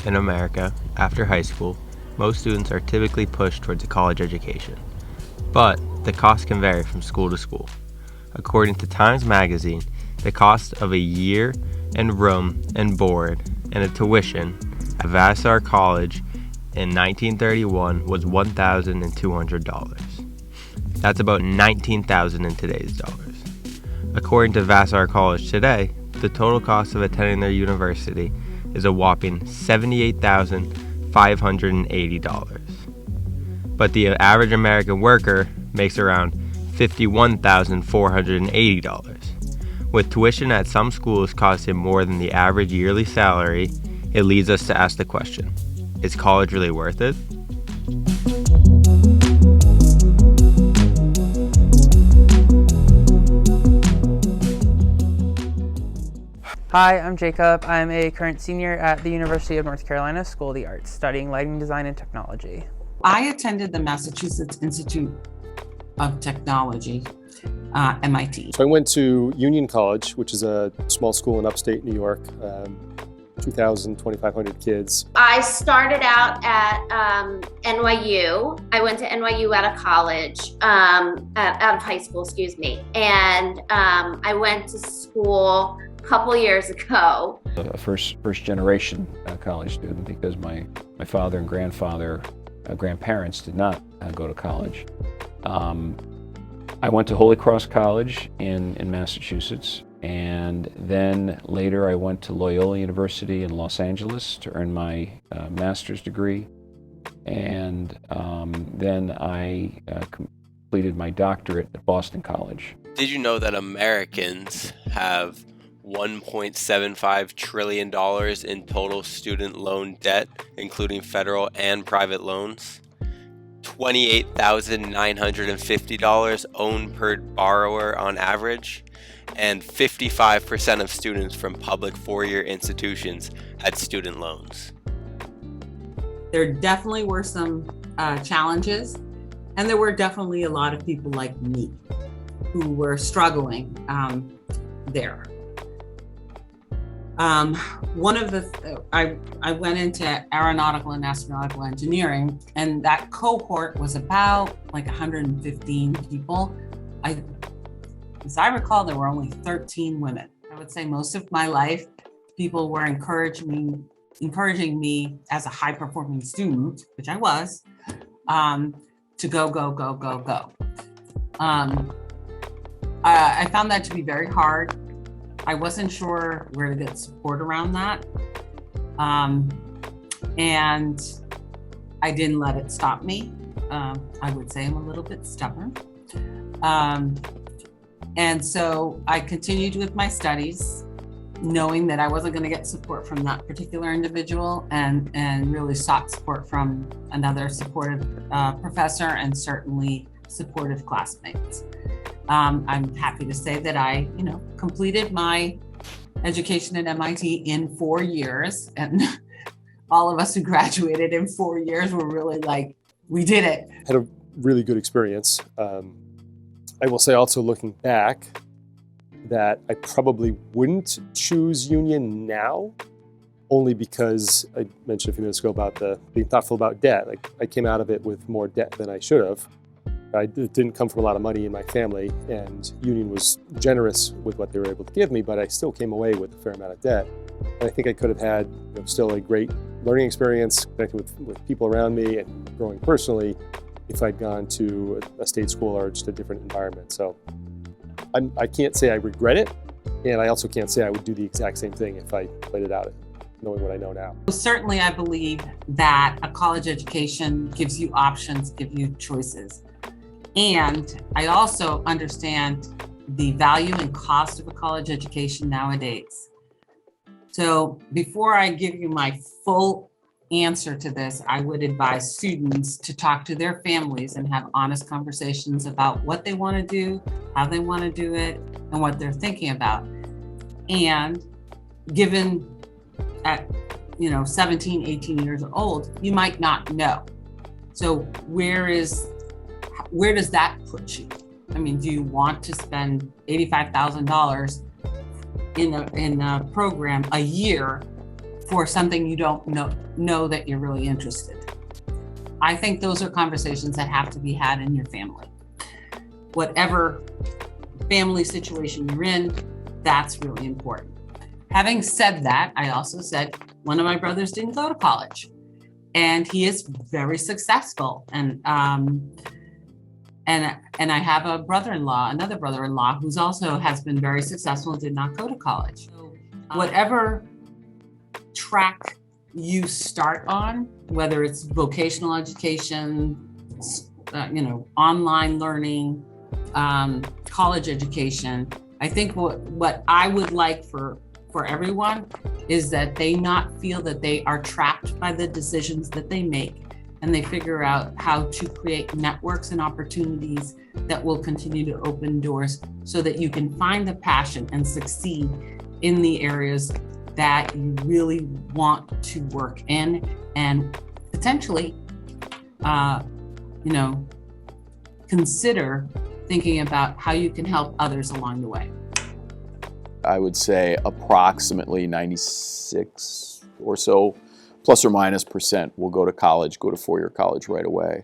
In America, after high school, most students are typically pushed towards a college education, but the cost can vary from school to school. According to Times Magazine, the cost of a year and room and board and a tuition at Vassar College in 1931 was $1,200. That's about $19,000 in today's dollars. According to Vassar College today, the total cost of attending their university is a whopping $78,580. But the average American worker makes around $51,480. With tuition at some schools costing more than the average yearly salary, it leads us to ask the question, is college really worth it? Hi, I'm Jacob. I'm a current senior at the University of North Carolina School of the Arts, studying lighting design and technology. I attended the Massachusetts Institute of Technology, MIT. So I went to Union College, which is a small school in upstate New York, 2,500 kids. I started out at NYU. I went to NYU out of college, out of high school, excuse me. And I went to school a couple years ago. A first generation college student, because my father and grandparents did not go to college. I went to Holy Cross College in Massachusetts, and then later I went to Loyola University in Los Angeles to earn my master's degree, and then I completed my doctorate at Boston College. Did you know that Americans have $1.75 trillion in total student loan debt, including federal and private loans? $28,950 owned per borrower on average, and 55% of students from public four-year institutions had student loans. There definitely were some challenges, and there were definitely a lot of people like me who were struggling there. I went into aeronautical and astronautical engineering, and that cohort was about like 115 people. As I recall, there were only 13 women. I would say most of my life, people were encouraging me as a high-performing student, which I was, to go. I found that to be very hard. I wasn't sure where to get support around that. And I didn't let it stop me. I would say I'm a little bit stubborn. And so I continued with my studies, knowing that I wasn't going to get support from that particular individual, and really sought support from another supportive professor and certainly supportive classmates. I'm happy to say that I, completed my education at MIT in 4 years, and all of us who graduated in 4 years were really like, we did it. Had a really good experience. I will say also, looking back, that I probably wouldn't choose Union now, only because I mentioned a few minutes ago about being thoughtful about debt. I came out of it with more debt than I should have. It didn't come from a lot of money in my family, and Union was generous with what they were able to give me, but I still came away with a fair amount of debt. And I think I could have had still a great learning experience, connecting with people around me and growing personally, if I'd gone to a state school or just a different environment. So I can't say I regret it, and I also can't say I would do the exact same thing if I played it out, knowing what I know now. Certainly, I believe that a college education gives you options, gives you choices. And I also understand the value and cost of a college education nowadays. So before I give you my full answer to this, I would advise students to talk to their families and have honest conversations about what they want to do, how they want to do it, and what they're thinking about. And given at 17, 18 years old, you might not know. So where does that put you? I mean, do you want to spend $85,000 in a program a year for something you don't know that you're really interested. I think those are conversations that have to be had in your family. Whatever family situation you're in, that's really important. Having said that, I also said one of my brothers didn't go to college, and he is very successful. And I have a another brother-in-law who's also has been very successful and did not go to college. So, whatever track you start on, whether it's vocational education, online learning, college education, I think what I would like for everyone is that they not feel that they are trapped by the decisions that they make, and they figure out how to create networks and opportunities that will continue to open doors so that you can find the passion and succeed in the areas that you really want to work in, and potentially, consider thinking about how you can help others along the way. I would say approximately 96 or so, plus or minus percent, will go to college, go to four-year college right away.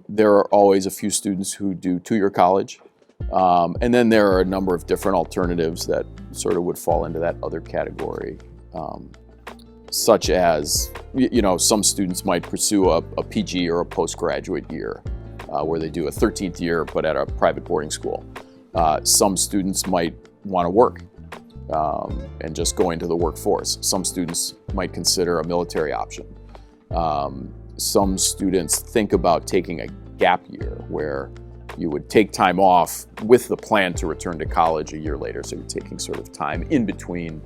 There are always a few students who do two-year college. And then there are a number of different alternatives that sort of would fall into that other category, such as, some students might pursue a PG or a postgraduate year, where they do a 13th year but at a private boarding school. Some students might want to work and just go into the workforce. Some students might consider a military option. Some students think about taking a gap year where you would take time off with the plan to return to college a year later. So you're taking sort of time in between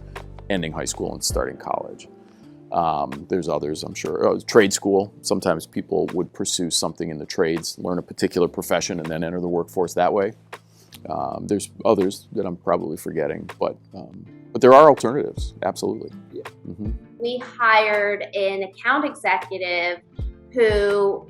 ending high school and starting college. There's others, I'm sure. Trade school. Sometimes people would pursue something in the trades, learn a particular profession, and then enter the workforce that way. There's others that I'm probably forgetting, but there are alternatives, absolutely. Yeah. Mm-hmm. We hired an account executive who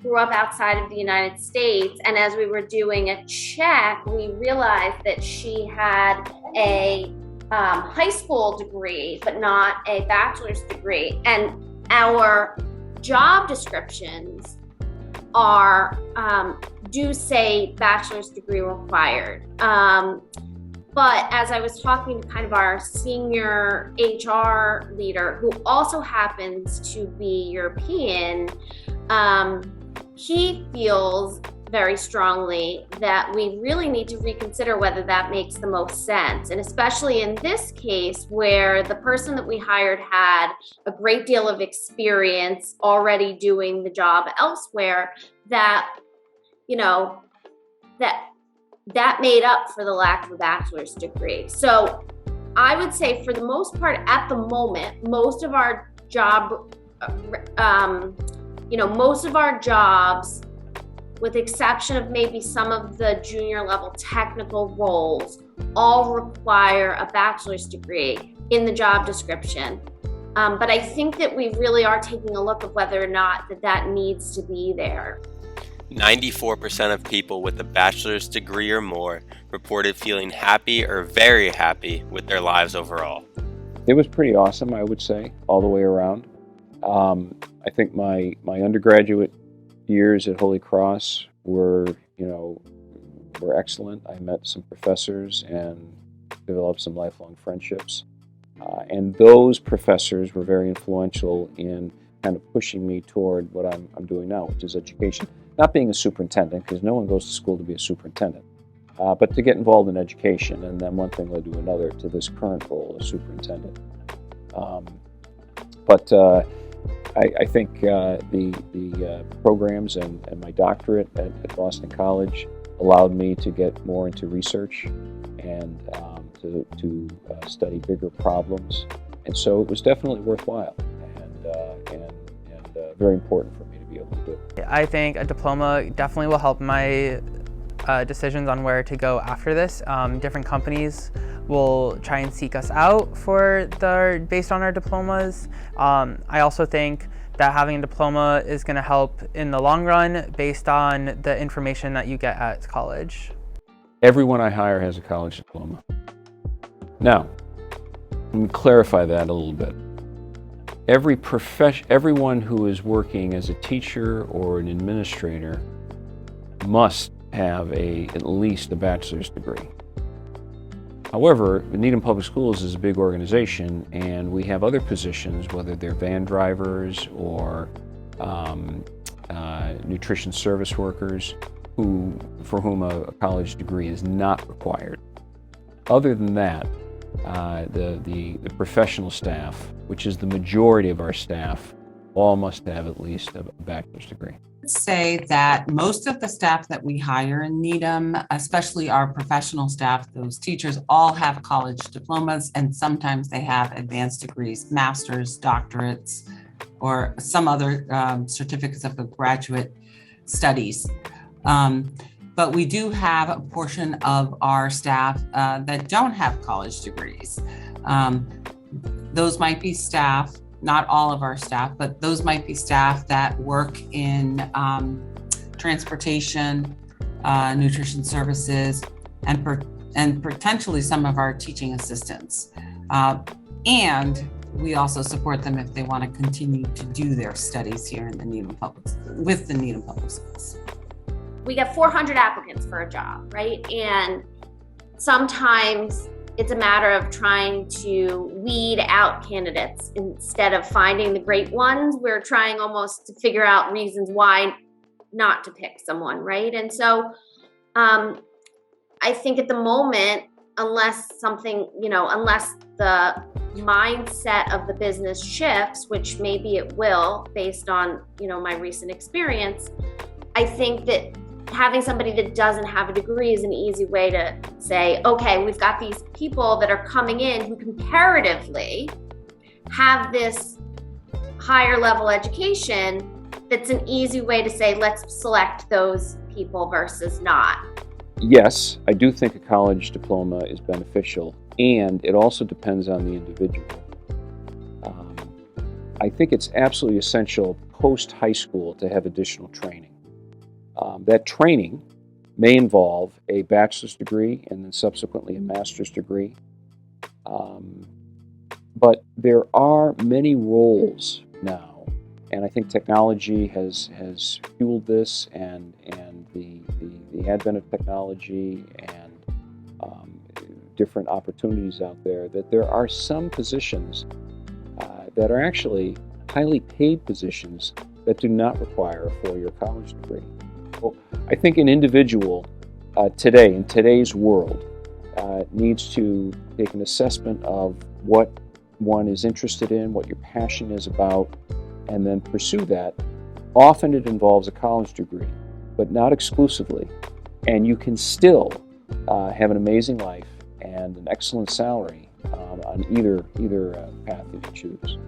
grew up outside of the United States, and as we were doing a check, we realized that she had a high school degree, but not a bachelor's degree. And our job descriptions do say bachelor's degree required. But as I was talking to kind of our senior HR leader, who also happens to be European, he feels very strongly that we really need to reconsider whether that makes the most sense. And especially in this case, where the person that we hired had a great deal of experience already doing the job elsewhere, that made up for the lack of a bachelor's degree. So I would say for the most part, at the moment, most of our jobs, with exception of maybe some of the junior level technical roles, all require a bachelor's degree in the job description. But I think that we really are taking a look at whether or not that needs to be there. 94% of people with a bachelor's degree or more reported feeling happy or very happy with their lives overall. It was pretty awesome, I would say, all the way around. I think my undergraduate years at Holy Cross were excellent. I met some professors and developed some lifelong friendships. And those professors were very influential in kind of pushing me toward what I'm doing now, which is education. Not being a superintendent, because no one goes to school to be a superintendent, but to get involved in education, and then one thing led to another to this current role as superintendent. I think the programs and my doctorate at Boston College allowed me to get more into research and to study bigger problems, and so it was definitely worthwhile and very important for me to be able to do. I think a diploma definitely will help my decisions on where to go after this. Different companies will try and seek us out based on our diplomas. I also think that having a diploma is going to help in the long run based on the information that you get at college. Everyone I hire has a college diploma. Now, Let me clarify that a little bit. Everyone who is working as a teacher or an administrator must have at least a bachelor's degree. However, Needham Public Schools is a big organization, and we have other positions, whether they're van drivers or nutrition service workers, for whom a college degree is not required. Other than that, the professional staff, which is the majority of our staff, all must have at least a bachelor's degree. Say that most of the staff that we hire in Needham, especially our professional staff, those teachers all have college diplomas, and sometimes they have advanced degrees, master's, doctorates, or some other certificates of graduate studies. But we do have a portion of our staff that don't have college degrees. Those might be staff, not all of our staff, but those might be staff that work in transportation, nutrition services, and potentially some of our teaching assistants. And we also support them if they want to continue to do their studies here in the Needham Public Schools. We get 400 applicants for a job, right? And sometimes it's a matter of trying to weed out candidates instead of finding the great ones. We're trying almost to figure out reasons why not to pick someone, right? And so I think at the moment, unless the mindset of the business shifts, which maybe it will based on, my recent experience, I think that having somebody that doesn't have a degree is an easy way to say, okay, we've got these people that are coming in who comparatively have this higher level education. That's an easy way to say, let's select those people versus not. Yes, I do think a college diploma is beneficial, and it also depends on the individual. I think it's absolutely essential post-high school to have additional training. That training may involve a bachelor's degree and then subsequently a master's degree. But there are many roles now, and I think technology has fueled this, and the advent of technology and different opportunities out there, that there are some positions that are actually highly paid positions that do not require a four-year college degree. Well, I think an individual today, in today's world, needs to take an assessment of what one is interested in, what your passion is about, and then pursue that. Often it involves a college degree, but not exclusively. And you can still have an amazing life and an excellent salary on either path that you choose.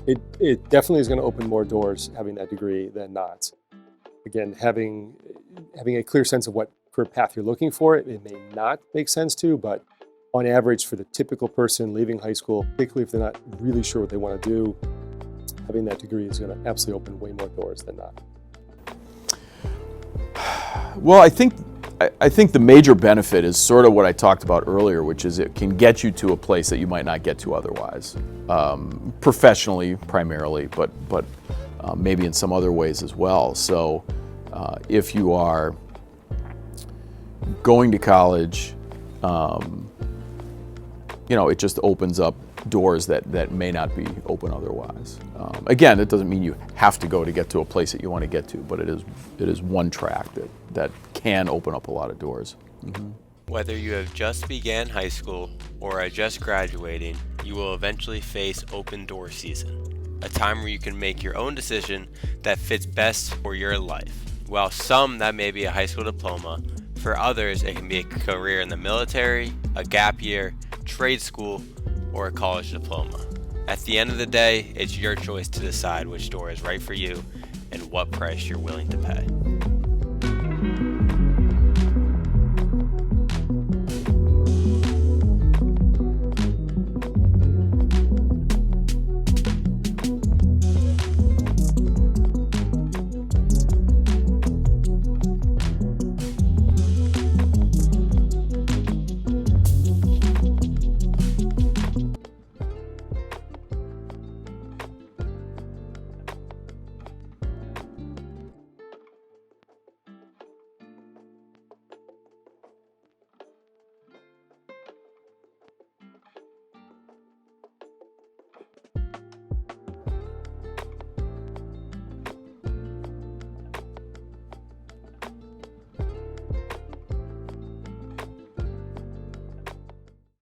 It definitely is going to open more doors having that degree than not. Again, having a clear sense of what career path you're looking for, it may not make sense to, but on average for the typical person leaving high school, particularly if they're not really sure what they want to do, having that degree is going to absolutely open way more doors than not. Well, I think the major benefit is sort of what I talked about earlier, which is it can get you to a place that you might not get to otherwise, professionally primarily, but maybe in some other ways as well. So if you are going to college, it just opens up doors that may not be open otherwise. Again, it doesn't mean you have to go to get to a place that you want to get to, but it is one track that can open up a lot of doors. Mm-hmm. Whether you have just began high school or are just graduating, you will eventually face open door season, a time where you can make your own decision that fits best for your life. While some that may be a high school diploma, for others it can be a career in the military, a gap year, trade school, or a college diploma. At the end of the day, it's your choice to decide which door is right for you and what price you're willing to pay.